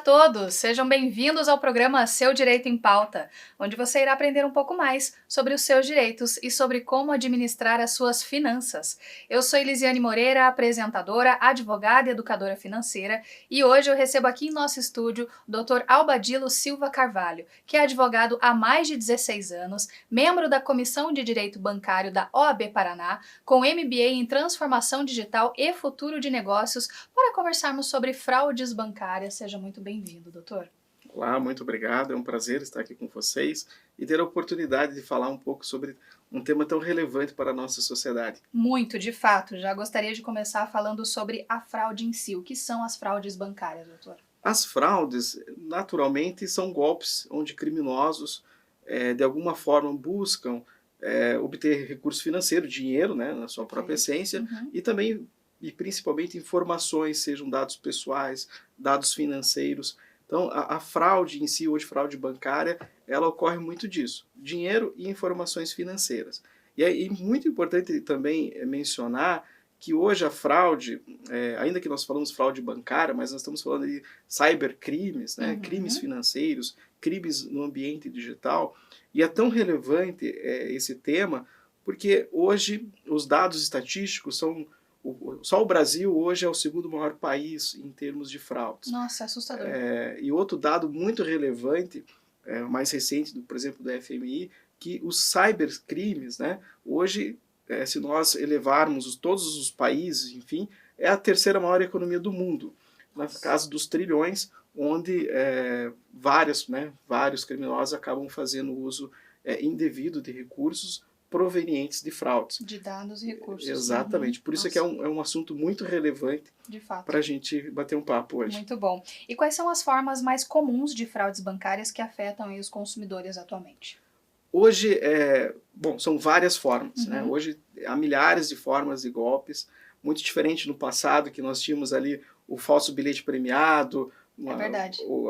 todos, sejam bem-vindos ao programa Seu Direito em Pauta, onde você irá aprender um pouco mais sobre os seus direitos e sobre como administrar as suas finanças. Eu sou Elisiane Moreira, apresentadora, advogada e educadora financeira, e hoje eu recebo aqui em nosso estúdio o Dr. Albadilo Silva Carvalho, que é advogado há mais de 16 anos, membro da Comissão de Direito Bancário da OAB Paraná, com MBA em Transformação Digital e Futuro de Negócios, para conversarmos sobre fraudes bancárias. Seja muito bem-vindo, doutor. Olá, muito obrigado. É um prazer estar aqui com vocês e ter a oportunidade de falar um pouco sobre um tema tão relevante para a nossa sociedade. Muito, de fato. Já gostaria de começar falando sobre a fraude em si. O que são as fraudes bancárias, doutor? As fraudes, naturalmente, são golpes onde criminosos, de alguma forma, buscam obter recurso financeiro, dinheiro, né, na sua própria essência, e também, e principalmente, informações, sejam dados pessoais, dados financeiros. Então, a fraude em si, hoje fraude bancária, ela ocorre muito disso, dinheiro e informações financeiras. E é muito importante também mencionar que hoje a fraude, ainda que nós falamos fraude bancária, mas nós estamos falando de cybercrimes, né, crimes financeiros, crimes no ambiente digital, e é tão relevante esse tema, porque hoje os dados estatísticos são... Só o Brasil hoje é o segundo maior país em termos de fraudes. Nossa, assustador. E outro dado muito relevante, mais recente, por exemplo, do FMI, que os cybercrimes, né, hoje, se nós elevarmos todos os países, enfim, é a terceira maior economia do mundo. Na casa dos trilhões, onde vários criminosos acabam fazendo uso indevido de recursos provenientes de fraudes. De dados e recursos. Exatamente. Por isso é que é um assunto muito relevante para a gente bater um papo hoje. Muito bom. E quais são as formas mais comuns de fraudes bancárias que afetam aí os consumidores atualmente? Hoje, são várias formas. Né? Hoje há milhares de formas de golpes, muito diferente no passado, que nós tínhamos ali o falso bilhete premiado,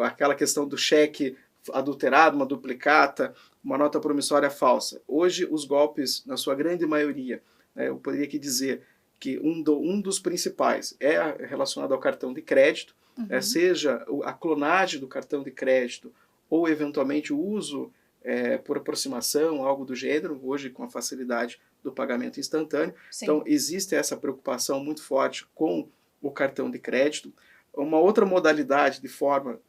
aquela questão do cheque adulterado, uma duplicata, uma nota promissória falsa. Hoje, os golpes, na sua grande maioria, eu poderia aqui dizer que um dos principais é relacionado ao cartão de crédito, seja a clonagem do cartão de crédito ou, eventualmente, o uso por aproximação, algo do gênero, hoje com a facilidade do pagamento instantâneo. Sim. Então, existe essa preocupação muito forte com o cartão de crédito. Uma outra modalidade de forma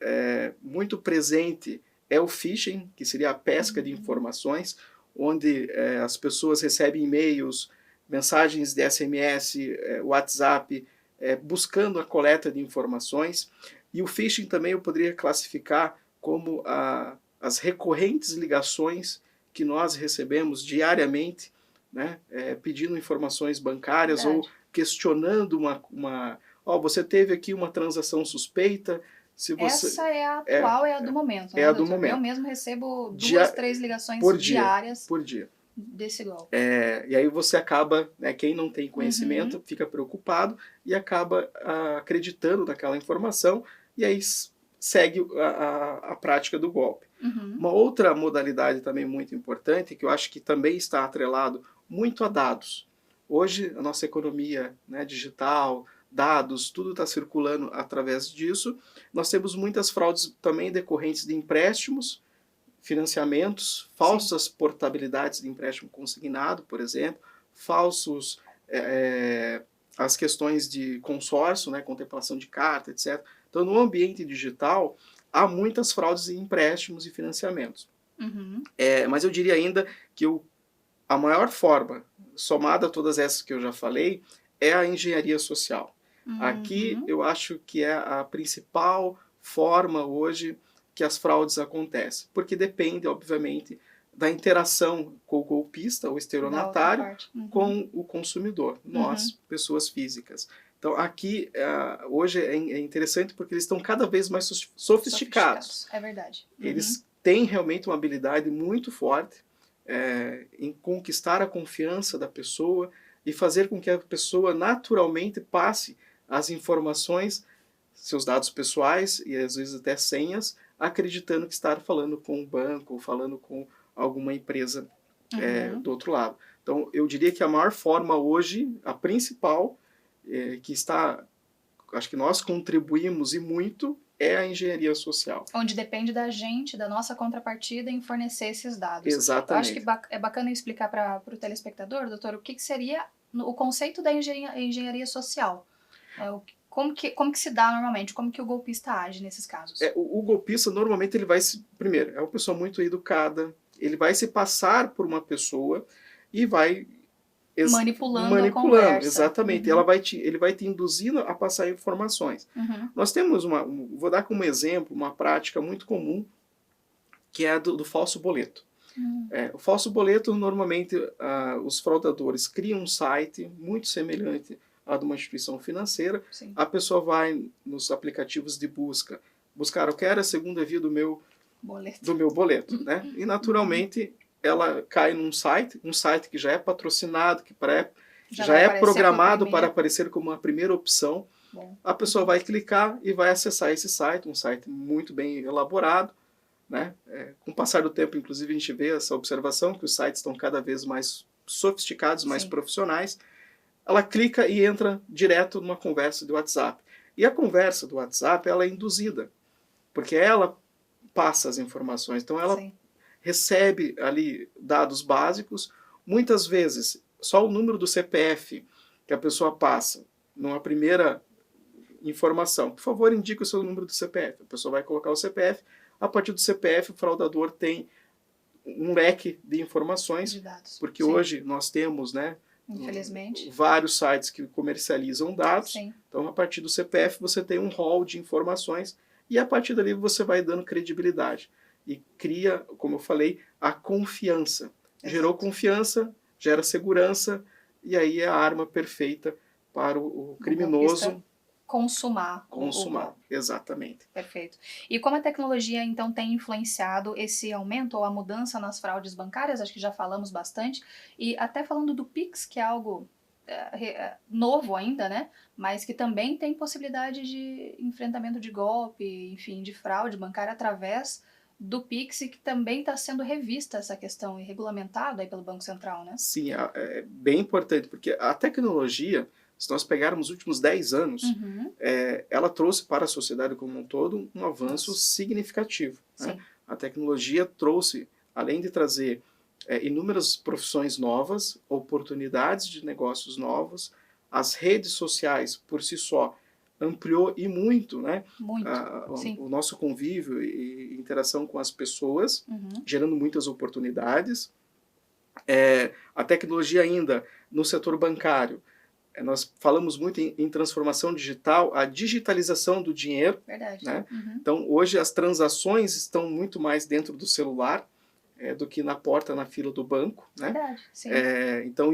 muito presente é o phishing, que seria a pesca de informações, onde as pessoas recebem e-mails, mensagens de SMS, WhatsApp, buscando a coleta de informações. E o phishing também eu poderia classificar como as recorrentes ligações que nós recebemos diariamente, né, pedindo informações bancárias. Verdade. Ou questionando você teve aqui uma transação suspeita. Essa é a atual, é a do momento. É a do momento. Eu mesmo recebo 2, 3 ligações diárias por dia desse golpe. E aí você acaba, quem não tem conhecimento, fica preocupado e acaba acreditando naquela informação e aí segue a prática do golpe. Uma outra modalidade também muito importante, que eu acho que também está atrelado muito a dados. Hoje, a nossa economia digital, dados, tudo está circulando através disso. Nós temos muitas fraudes também decorrentes de empréstimos, financiamentos, falsas portabilidades de empréstimo consignado, por exemplo, falsos, as questões de consórcio, contemplação de carta, etc. Então, no ambiente digital, há muitas fraudes em empréstimos e financiamentos. Mas eu diria ainda que a maior forma, somada a todas essas que eu já falei, é a engenharia social. Aqui eu acho que é a principal forma hoje que as fraudes acontecem, porque depende, obviamente, da interação com o golpista, o estelionatário, com o consumidor, nós, pessoas físicas. Então aqui, hoje é interessante porque eles estão cada vez mais sofisticados. É verdade. Eles têm realmente uma habilidade muito forte em conquistar a confiança da pessoa e fazer com que a pessoa naturalmente passe as informações, seus dados pessoais e às vezes até senhas, acreditando que está falando com um banco ou falando com alguma empresa do outro lado. Então, eu diria que a maior forma hoje, a principal, que está, acho que nós contribuímos e muito, é a engenharia social. Onde depende da gente, da nossa contrapartida em fornecer esses dados. Exatamente. Eu acho que é bacana explicar para o telespectador, doutor, o que seria o conceito da engenharia social. Como que se dá normalmente? Como que o golpista age nesses casos? O golpista, normalmente, ele vai primeiro, é uma pessoa muito educada, ele vai se passar por uma pessoa e vai manipulando a conversa. Exatamente. Ele vai te induzindo a passar informações. Nós temos vou dar como exemplo uma prática muito comum, que é a do falso boleto. O falso boleto, normalmente, os fraudadores criam um site muito semelhante a de uma instituição financeira. Sim. A pessoa vai nos aplicativos de buscar, eu quero a segunda via do meu boleto, né? E, naturalmente, ela cai num site que já é patrocinado, que já é programado para aparecer como a primeira opção. Bom. A pessoa vai clicar e vai acessar esse site, um site muito bem elaborado, né? Com o passar do tempo, inclusive, a gente vê essa observação que os sites estão cada vez mais sofisticados, mais profissionais. Ela clica e entra direto numa conversa de WhatsApp. E a conversa do WhatsApp, ela é induzida, porque ela passa as informações. Então, ela recebe ali dados básicos. Muitas vezes, só o número do CPF que a pessoa passa numa primeira informação. Por favor, indique o seu número do CPF. A pessoa vai colocar o CPF. A partir do CPF, o fraudador tem um leque de informações, de dados. Porque hoje nós temos, né, infelizmente, vários sites que comercializam dados. Sim. Então, a partir do CPF, você tem um rol de informações e a partir dali você vai dando credibilidade. E cria, como eu falei, a confiança. Exato. Gerou confiança, gera segurança e aí é a arma perfeita para o criminoso consumar. Exatamente. Perfeito. E como a tecnologia, então, tem influenciado esse aumento ou a mudança nas fraudes bancárias? Acho que já falamos bastante. E até falando do Pix, que é algo novo ainda, né? Mas que também tem possibilidade de enfrentamento de golpe, enfim, de fraude bancária através do Pix, e que também está sendo revista essa questão e regulamentado aí pelo Banco Central, né? Sim, é bem importante, porque a tecnologia, se nós pegarmos os últimos 10 anos, ela trouxe para a sociedade como um todo um avanço significativo. Né? A tecnologia trouxe, além de trazer inúmeras profissões novas, oportunidades de negócios novos, as redes sociais, por si só, ampliou e muito, né, o nosso convívio e interação com as pessoas, gerando muitas oportunidades. A tecnologia ainda no setor bancário, nós falamos muito em transformação digital, a digitalização do dinheiro. Verdade. Né? Então, hoje as transações estão muito mais dentro do celular do que na porta, na fila do banco. Né? Verdade, sim. Então,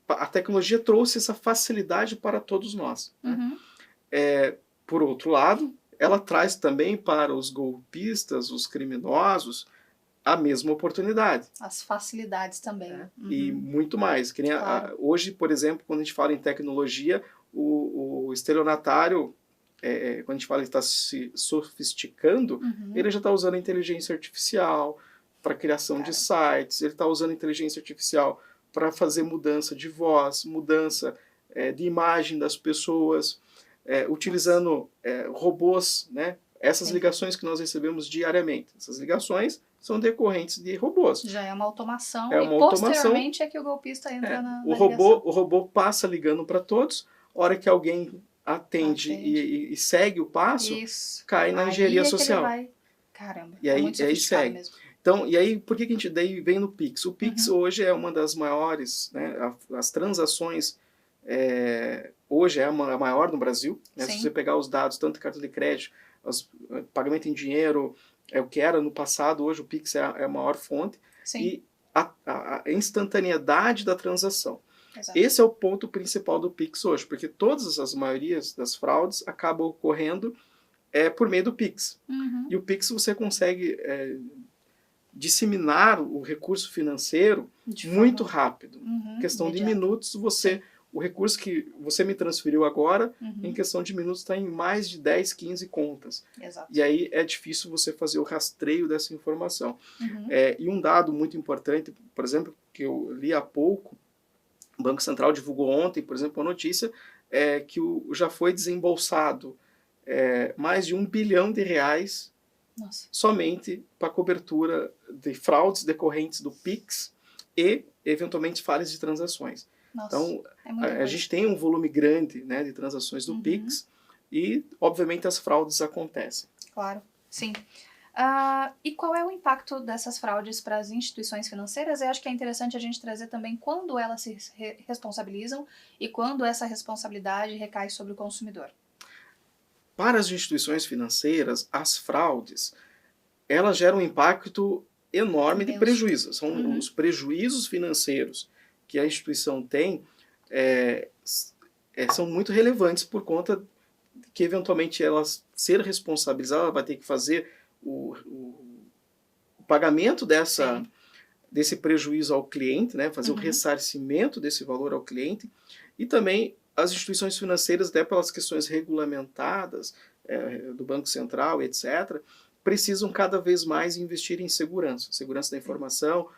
a tecnologia trouxe essa facilidade para todos nós. Né? Por outro lado, ela traz também para os golpistas, os criminosos, a mesma oportunidade. As facilidades também. E muito mais. Que nem hoje, por exemplo, quando a gente fala em tecnologia, o estelionatário, quando a gente fala que está se sofisticando, ele já está usando a inteligência artificial para criação de sites, ele está usando a inteligência artificial para fazer mudança de voz, mudança de imagem das pessoas, utilizando robôs, né? Essas ligações que nós recebemos diariamente. Essas ligações são decorrentes de robôs. Já é uma automação posteriormente é que o golpista entra na o robô passa ligando para todos, a hora que alguém atende. E segue o passo, cai na engenharia social. Caramba, e aí, muito segue. Mesmo. Então, e aí, por que a gente daí vem no Pix? O Pix hoje é uma das maiores, né, as transações hoje é a maior no Brasil. Né? Se você pegar os dados, tanto de cartão de crédito, pagamento em dinheiro, o que era no passado, hoje o Pix é a maior fonte. Sim. E a instantaneidade da transação. Exato. Esse é o ponto principal do Pix hoje, porque todas as maiorias das fraudes acabam ocorrendo por meio do Pix. E o Pix você consegue disseminar o recurso financeiro muito rápido. Em questão de minutos, o recurso que você me transferiu agora, em questão de minutos, está em mais de 10, 15 contas. Exato. E aí é difícil você fazer o rastreio dessa informação. E um dado muito importante, por exemplo, que eu li há pouco, o Banco Central divulgou ontem, por exemplo, a notícia, que já foi desembolsado mais de R$ 1 bilhão Nossa. somente para cobertura de fraudes decorrentes do Pix e, eventualmente, falhas de transações. Nossa, então, a gente tem um volume grande, né, de transações do Pix e, obviamente, as fraudes acontecem. Claro, sim. E qual é o impacto dessas fraudes para as instituições financeiras? Eu acho que é interessante a gente trazer também quando elas se responsabilizam e quando essa responsabilidade recai sobre o consumidor. Para as instituições financeiras, as fraudes, elas geram um impacto enorme de prejuízos. São os prejuízos financeiros que a instituição tem são muito relevantes por conta de que, eventualmente, ela ser responsabilizada, ela vai ter que fazer o pagamento desse prejuízo ao cliente, né, fazer o ressarcimento desse valor ao cliente, e também as instituições financeiras, até pelas questões regulamentadas do Banco Central, etc., precisam cada vez mais investir em segurança da informação,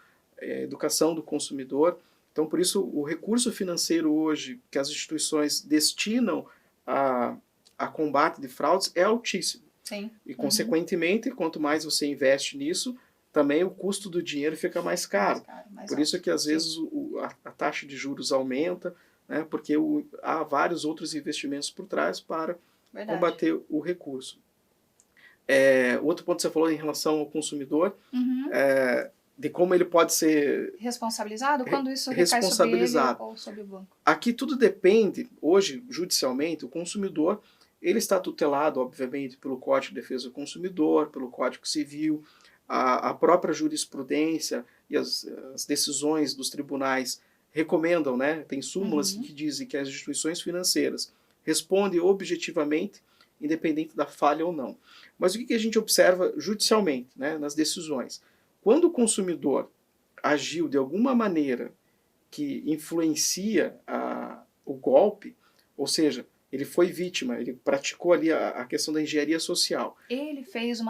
educação do consumidor. Então, por isso, o recurso financeiro hoje que as instituições destinam a combate de fraudes é altíssimo. Sim. E, consequentemente, quanto mais você investe nisso, também o custo do dinheiro fica mais caro. Por isso que, às vezes, a taxa de juros aumenta, né, porque há vários outros investimentos por trás para combater o recurso. Outro ponto que você falou em relação ao consumidor, de como ele pode ser responsabilizado quando isso recai sobre ele ou sobre o banco. Aqui tudo depende, hoje, judicialmente, o consumidor ele está tutelado, obviamente, pelo Código de Defesa do Consumidor, pelo Código Civil, a própria jurisprudência e as decisões dos tribunais recomendam, né? Tem súmulas que dizem que as instituições financeiras respondem objetivamente, independente da falha ou não. Mas o que a gente observa judicialmente, né, nas decisões? Quando o consumidor agiu de alguma maneira que influencia o golpe, ou seja, ele foi vítima, ele praticou ali a questão da engenharia social. Ele fez um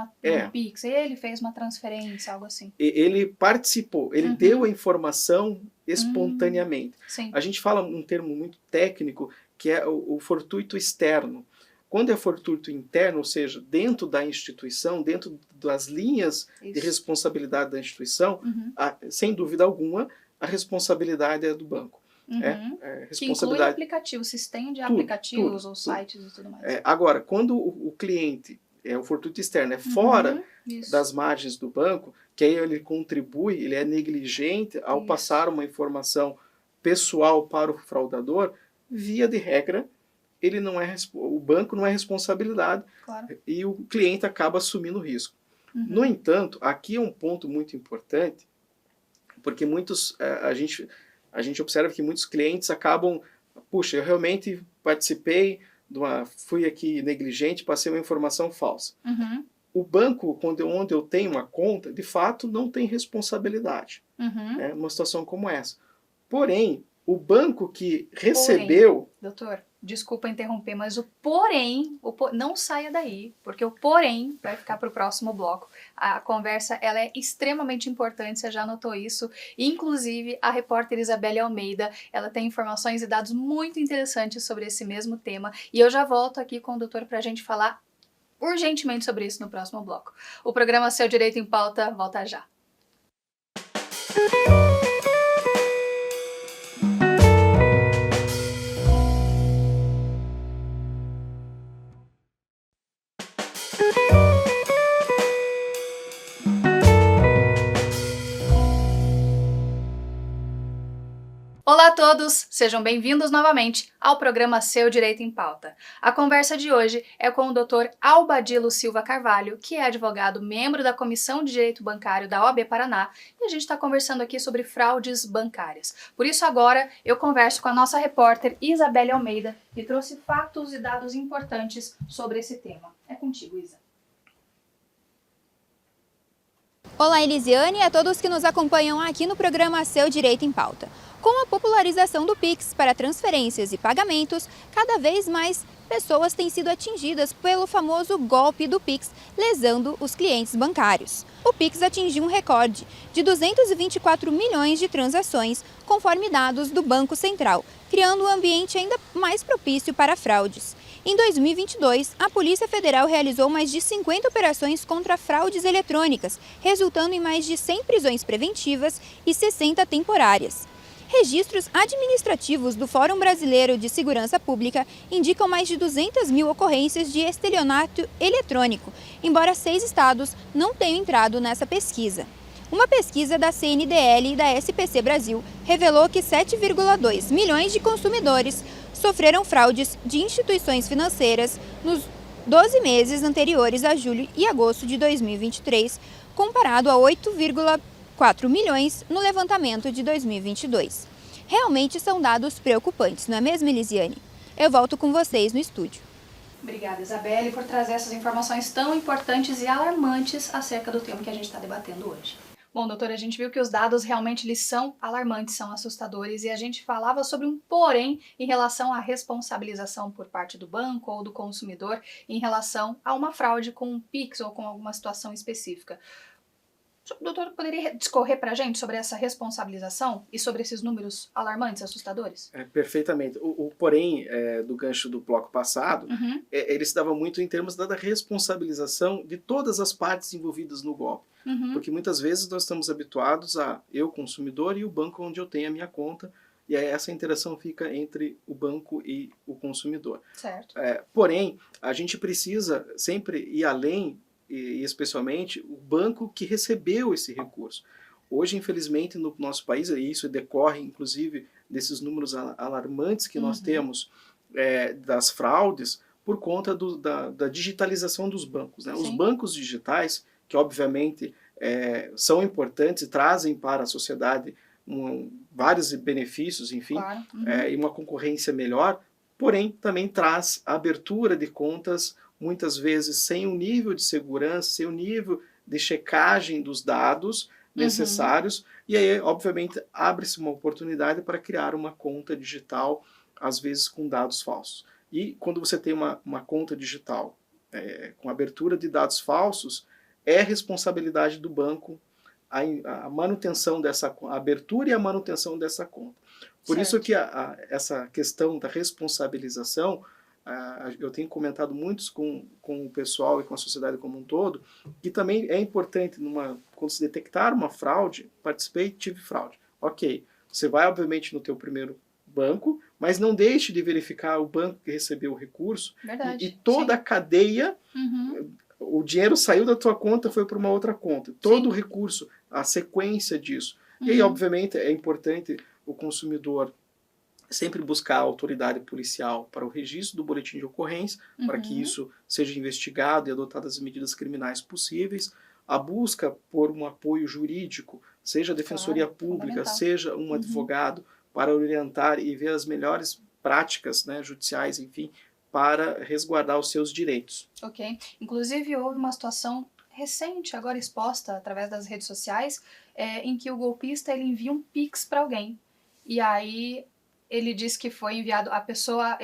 Pix, ele fez uma transferência, algo assim. Ele participou, ele deu a informação espontaneamente. Sim. A gente fala um termo muito técnico, que é o fortuito externo. Quando é fortuito interno, ou seja, dentro da instituição, dentro das linhas de responsabilidade da instituição, sem dúvida alguma, a responsabilidade é do banco. Que inclui o aplicativo, se estende a aplicativos ou sites e tudo mais. Agora, quando o cliente, o fortuito externo, é fora das margens do banco, que aí ele contribui, ele é negligente ao passar uma informação pessoal para o fraudador, via de regra, o banco não é responsabilidade, e o cliente acaba assumindo o risco. No entanto, aqui é um ponto muito importante, porque a gente observa que muitos clientes acabam, puxa, eu realmente participei, fui aqui negligente, passei uma informação falsa. O banco, onde eu tenho uma conta, de fato não tem responsabilidade, numa situação como essa. Porém, o banco que recebeu... Doutor, desculpa interromper, mas o porém, não saia daí, porque o porém vai ficar para o próximo bloco. A conversa ela é extremamente importante, você já anotou isso. Inclusive, a repórter Isabelle Almeida, ela tem informações e dados muito interessantes sobre esse mesmo tema. E eu já volto aqui com o doutor para a gente falar urgentemente sobre isso no próximo bloco. O programa Seu Direito em Pauta volta já. Olá a todos, sejam bem-vindos novamente ao programa Seu Direito em Pauta. A conversa de hoje é com o Dr. Albadilo Silva Carvalho, que é advogado, membro da Comissão de Direito Bancário da OAB Paraná, e a gente está conversando aqui sobre fraudes bancárias. Por isso agora eu converso com a nossa repórter Isabelle Almeida, que trouxe fatos e dados importantes sobre esse tema. É contigo, Isa. Olá, Elisiane, e a todos que nos acompanham aqui no programa Seu Direito em Pauta. Com a popularização do Pix para transferências e pagamentos, cada vez mais pessoas têm sido atingidas pelo famoso golpe do Pix, lesando os clientes bancários. O Pix atingiu um recorde de 224 milhões de transações, conforme dados do Banco Central, criando um ambiente ainda mais propício para fraudes. Em 2022, a Polícia Federal realizou mais de 50 operações contra fraudes eletrônicas, resultando em mais de 100 prisões preventivas e 60 temporárias. Registros administrativos do Fórum Brasileiro de Segurança Pública indicam mais de 200 mil ocorrências de estelionato eletrônico, embora 6 estados não tenham entrado nessa pesquisa. Uma pesquisa da CNDL e da SPC Brasil revelou que 7,2 milhões de consumidores sofreram fraudes de instituições financeiras nos 12 meses anteriores a julho e agosto de 2023, comparado a 8,4 milhões no levantamento de 2022. Realmente são dados preocupantes, não é mesmo, Elisiane? Eu volto com vocês no estúdio. Obrigada, Isabelle, por trazer essas informações tão importantes e alarmantes acerca do tema que a gente está debatendo hoje. Bom, doutora, a gente viu que os dados realmente eles são alarmantes, são assustadores, e a gente falava sobre um porém em relação à responsabilização por parte do banco ou do consumidor em relação a uma fraude com um Pix ou com alguma situação específica. O doutor poderia discorrer para a gente sobre essa responsabilização e sobre esses números alarmantes, assustadores? Perfeitamente. O porém do gancho do bloco passado, ele se dava muito em termos da responsabilização de todas as partes envolvidas no golpe. Porque muitas vezes nós estamos habituados a eu, consumidor, e o banco onde eu tenho a minha conta, e aí essa interação fica entre o banco e o consumidor. Certo. Porém, a gente precisa sempre ir além, e especialmente o banco que recebeu esse recurso. Hoje, infelizmente, no nosso país, e isso decorre inclusive desses números alarmantes que nós temos das fraudes, por conta da digitalização dos bancos, né? Os bancos digitais, que obviamente são importantes e trazem para a sociedade vários benefícios, enfim, claro. E uma concorrência melhor, porém também traz a abertura de contas muitas vezes sem o nível de segurança, sem o nível de checagem dos dados necessários, e aí, obviamente, abre-se uma oportunidade para criar uma conta digital, às vezes com dados falsos. E quando você tem uma conta digital com abertura de dados falsos, é responsabilidade do banco a manutenção dessa abertura e a manutenção dessa conta. Por isso que essa questão da responsabilização, eu tenho comentado muito com o pessoal e com a sociedade como um todo, que também é importante, quando se detectar uma fraude, tive fraude. Ok, você vai obviamente no teu primeiro banco, mas não deixe de verificar o banco que recebeu o recurso. Verdade. E toda a cadeia, o dinheiro saiu da tua conta, foi para uma outra conta. Todo o recurso, a sequência disso. E aí, obviamente, é importante o consumidor sempre buscar a autoridade policial para o registro do boletim de ocorrência, para que isso seja investigado e adotadas as medidas criminais possíveis, a busca por um apoio jurídico, seja a defensoria pública, seja um advogado, para orientar e ver as melhores práticas, né, judiciais, enfim, para resguardar os seus direitos. Ok. Inclusive, houve uma situação recente, agora exposta através das redes sociais, em que o golpista ele envia um Pix para alguém. E aí ele diz que foi enviado, a pessoa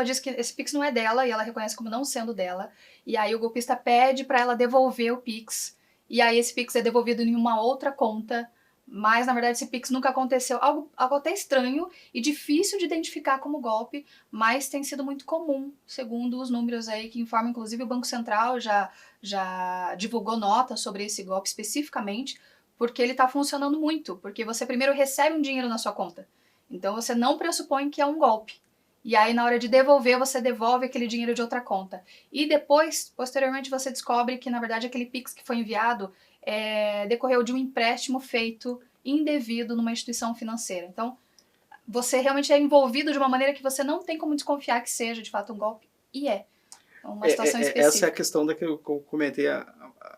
diz que esse Pix não é dela e ela reconhece como não sendo dela. E aí o golpista pede para ela devolver o Pix. E aí esse Pix é devolvido em uma outra conta. Mas, na verdade, esse Pix nunca aconteceu. Algo até estranho e difícil de identificar como golpe, mas tem sido muito comum, segundo os números aí que informam, inclusive o Banco Central já divulgou nota sobre esse golpe especificamente, porque ele está funcionando muito, porque você primeiro recebe um dinheiro na sua conta. Então, você não pressupõe que é um golpe. E aí, na hora de devolver, você devolve aquele dinheiro de outra conta. E depois, posteriormente, você descobre que, na verdade, aquele Pix que foi enviado decorreu de um empréstimo feito indevido numa instituição financeira. Então, você realmente é envolvido de uma maneira que você não tem como desconfiar que seja, de fato, um golpe. E é uma situação específica. Essa é a questão que eu comentei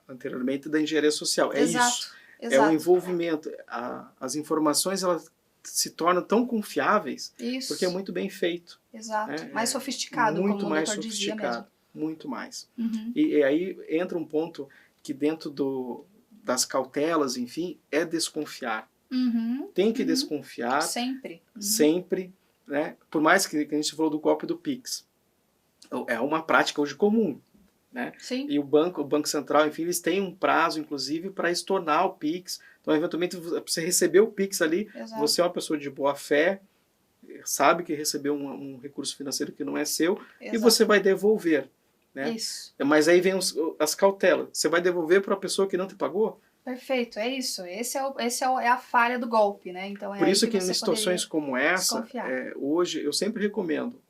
anteriormente da engenharia social. É isso. Exato. É o envolvimento. As informações, elas se tornam tão confiáveis porque é muito bem feito. Exato. Mais sofisticado, muito como mais o doutor dizia mesmo. Muito mais. E aí entra um ponto que dentro das cautelas, enfim, é desconfiar. Tem que desconfiar. Sempre. Sempre, né? Por mais que a gente falou do golpe do Pix. É uma prática hoje comum. Né? Sim. E o Banco Central, enfim, eles têm um prazo, inclusive, para estornar o Pix. Então, eventualmente, você recebeu o Pix ali, você é uma pessoa de boa fé, sabe que recebeu um recurso financeiro que não é seu, Exato. e você vai devolver. Né? Isso. Mas aí vem as cautelas. Você vai devolver para a pessoa que não te pagou? Perfeito, é isso. É a falha do golpe, né? Então Por isso que em situações como essa, hoje eu sempre recomendo,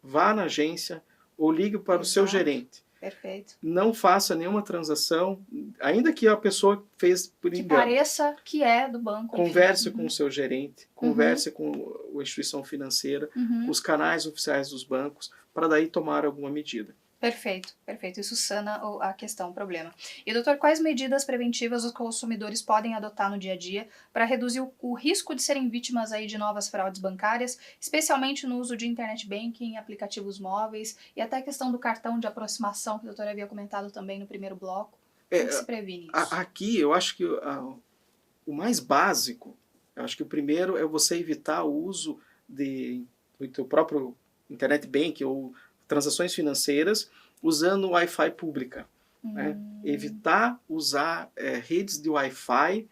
vá na agência ou ligue para o seu gerente. Perfeito. Não faça nenhuma transação, ainda que a pessoa fez por engano. Que pareça que é do banco. Converse com o seu gerente, converse com a instituição financeira, com os canais oficiais dos bancos, para daí tomar alguma medida. Perfeito, perfeito. Isso sana a questão, o problema. E, doutor, quais medidas preventivas os consumidores podem adotar no dia a dia para reduzir o risco de serem vítimas aí de novas fraudes bancárias, especialmente no uso de internet banking, aplicativos móveis e até a questão do cartão de aproximação, que o doutor havia comentado também no primeiro bloco? Como que se previne isso? Aqui, eu acho que o mais básico, eu acho que o primeiro é você evitar o uso do teu próprio internet banking ou transações financeiras usando Wi-Fi pública. Né? Evitar usar redes de Wi-Fi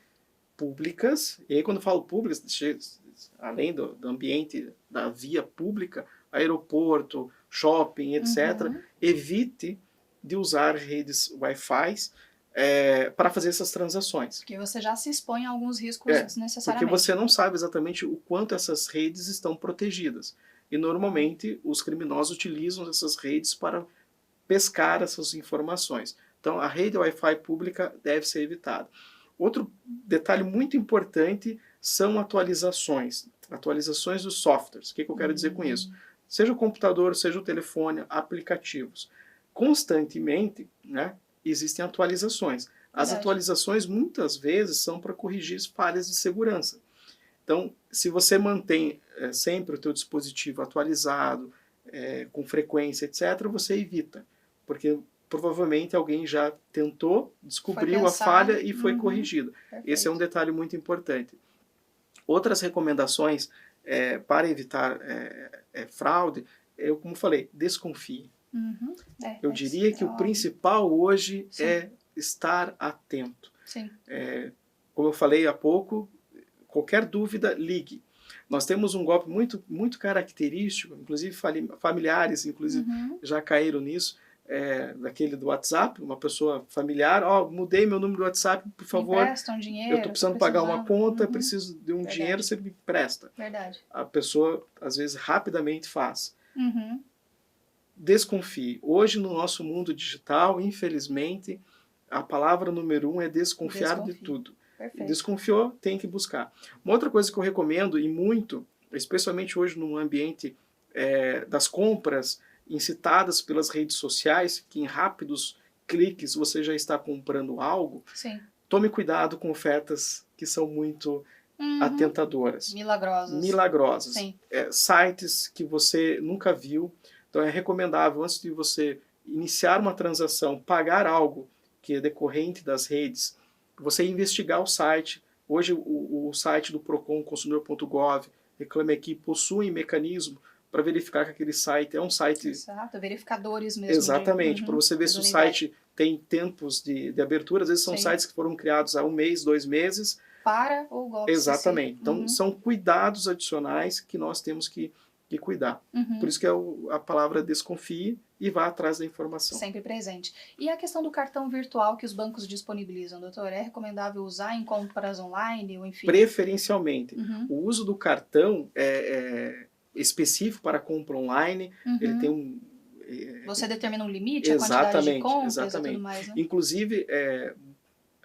públicas, e aí quando eu falo públicas, além do ambiente da via pública, aeroporto, shopping, etc., evite de usar redes Wi-Fi para fazer essas transações. Porque você já se expõe a alguns riscos desnecessariamente. Porque você não sabe exatamente o quanto essas redes estão protegidas. E normalmente os criminosos utilizam essas redes para pescar essas informações. Então a rede Wi-Fi pública deve ser evitada. Outro detalhe muito importante são atualizações dos softwares. O que eu quero dizer com isso? Seja o computador, seja o telefone, aplicativos. Constantemente, né, existem atualizações. As atualizações muitas vezes são para corrigir falhas de segurança. Então, se você mantém sempre o teu dispositivo atualizado, com frequência, etc., você evita. Porque provavelmente alguém já tentou, descobriu a falha e foi corrigido. Perfeito. Esse é um detalhe muito importante. Outras recomendações para evitar fraude, eu, como falei, desconfie. Eu diria que o principal hoje é estar atento. Sim. Como eu falei há pouco, qualquer dúvida, ligue. Nós temos um golpe muito, muito característico, inclusive familiares já caíram nisso, daquele do WhatsApp, uma pessoa familiar, mudei meu número do WhatsApp, por favor, emprestam dinheiro, eu estou precisando pagar uma conta, preciso de um dinheiro, você me empresta. Verdade. A pessoa, às vezes, rapidamente faz. Desconfie. Hoje, no nosso mundo digital, infelizmente, a palavra número 1 é desconfiar de tudo. Perfeito. Desconfiou, tem que buscar. Uma outra coisa que eu recomendo, e muito, especialmente hoje no ambiente das compras incitadas pelas redes sociais, que em rápidos cliques você já está comprando algo, tome cuidado com ofertas que são muito atentadoras. Milagrosas. Sites que você nunca viu. Então é recomendável, antes de você iniciar uma transação, pagar algo que é decorrente das redes, você investigar o site. Hoje o site do Procon, consumidor.gov, Reclame Aqui, possuem mecanismo para verificar que aquele site é um site... Exato, verificadores mesmo. Exatamente, para você ver se o site tem tempos de abertura. Às vezes são sites que foram criados há 1 mês, 2 meses. Para o golpe. Exatamente. Então são cuidados adicionais que nós temos que cuidar. Por isso que a palavra desconfie e vá atrás da informação. Sempre presente. E a questão do cartão virtual que os bancos disponibilizam, doutor? É recomendável usar em compras online ou enfim? Preferencialmente. O uso do cartão é específico para compra online. Ele tem você determina um limite, a quantidade de compras e tudo mais, né? Inclusive,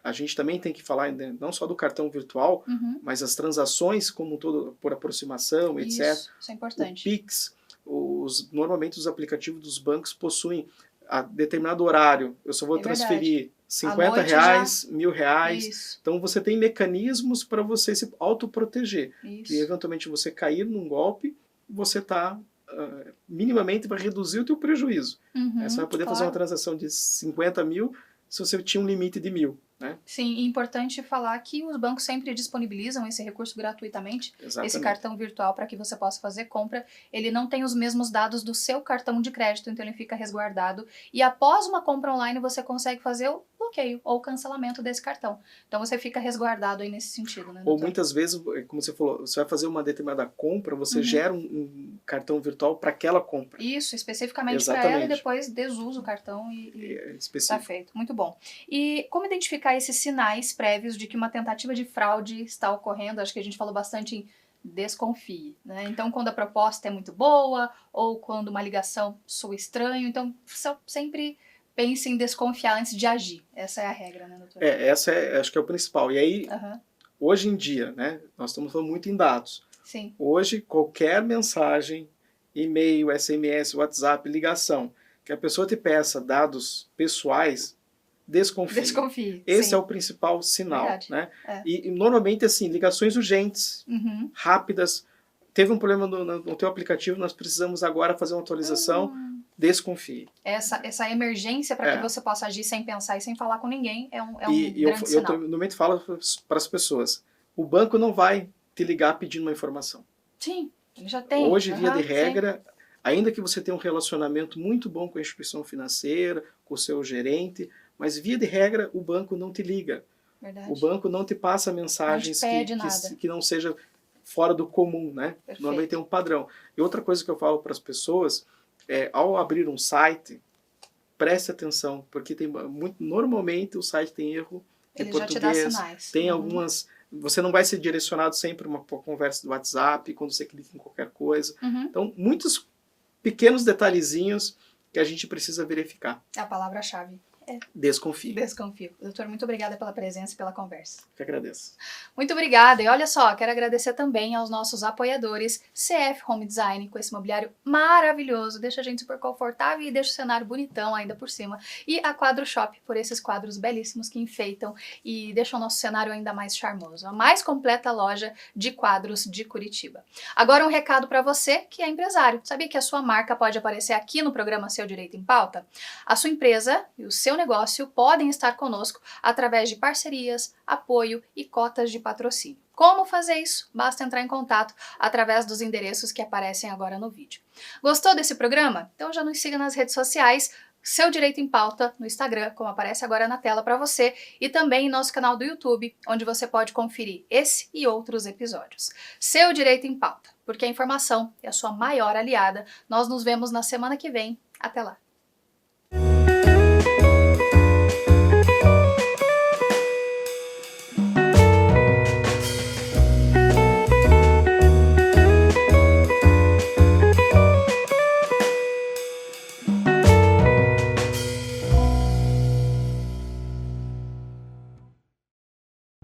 a gente também tem que falar não só do cartão virtual, mas as transações como um todo, por aproximação, etc. Isso é importante. O Pix, normalmente os aplicativos dos bancos possuem a determinado horário. Eu só vou transferir R$50, R$1.000. Isso. Então você tem mecanismos para você se autoproteger. E eventualmente você cair num golpe, você está minimamente vai reduzir o teu prejuízo. Você vai poder fazer uma transação de 50 mil se você tinha um limite de 1.000. né? Sim, e importante falar que os bancos sempre disponibilizam esse recurso gratuitamente, Exatamente. esse cartão virtual para que você possa fazer compra. Ele não tem os mesmos dados do seu cartão de crédito, então ele fica resguardado. E após uma compra online, você consegue fazer o bloqueio ou cancelamento desse cartão. Então você fica resguardado aí nesse sentido, né, doutor? Ou muitas vezes, como você falou, você vai fazer uma determinada compra, você gera um cartão virtual para aquela compra. Isso, especificamente para ela, e depois desusa o cartão e tá feito. Muito bom. E como identificar esses sinais prévios de que uma tentativa de fraude está ocorrendo? Acho que a gente falou bastante em desconfie, né? Então, quando a proposta é muito boa, ou quando uma ligação soa estranho, então sempre pense em desconfiar antes de agir. Essa é a regra, né, doutor? Acho que é o principal. E aí, hoje em dia, né, nós estamos falando muito em dados. Sim. Hoje, qualquer mensagem, e-mail, SMS, WhatsApp, ligação, que a pessoa te peça dados pessoais, desconfie. Esse é o principal sinal. Né? E normalmente, assim, ligações urgentes, rápidas. Teve um problema no teu aplicativo, nós precisamos agora fazer uma atualização, desconfie. Essa emergência para que você possa agir sem pensar e sem falar com ninguém é um grande sinal. Eu normalmente falo para as pessoas, o banco não vai te ligar pedindo uma informação. Sim, ele já tem. Hoje, via de regra, ainda que você tenha um relacionamento muito bom com a instituição financeira, com o seu gerente, mas via de regra o banco não te liga. Verdade. O banco não te passa mensagens que não seja fora do comum, né? Perfeito. Normalmente tem um padrão. E outra coisa que eu falo para as pessoas é, ao abrir um site, preste atenção, porque normalmente o site tem erro de português, já te dá sinais. Tem algumas... Você não vai ser direcionado sempre para uma conversa do WhatsApp, quando você clica em qualquer coisa. Então, muitos pequenos detalhezinhos que a gente precisa verificar. É a palavra-chave. Desconfie. Desconfio. Doutor, muito obrigada pela presença e pela conversa. Eu que agradeço. Muito obrigada. E olha só, quero agradecer também aos nossos apoiadores, CF Home Design, com esse mobiliário maravilhoso, deixa a gente super confortável e deixa o cenário bonitão ainda por cima. E a Quadro Shop, por esses quadros belíssimos que enfeitam e deixam o nosso cenário ainda mais charmoso. A mais completa loja de quadros de Curitiba. Agora um recado para você que é empresário. Sabia que a sua marca pode aparecer aqui no programa Seu Direito em Pauta? A sua empresa e o seu negócio podem estar conosco através de parcerias, apoio e cotas de patrocínio. Como fazer isso? Basta entrar em contato através dos endereços que aparecem agora no vídeo. Gostou desse programa? Então já nos siga nas redes sociais, Seu Direito em Pauta, no Instagram, como aparece agora na tela para você, e também em nosso canal do YouTube, onde você pode conferir esse e outros episódios. Seu Direito em Pauta, porque a informação é a sua maior aliada. Nós nos vemos na semana que vem. Até lá!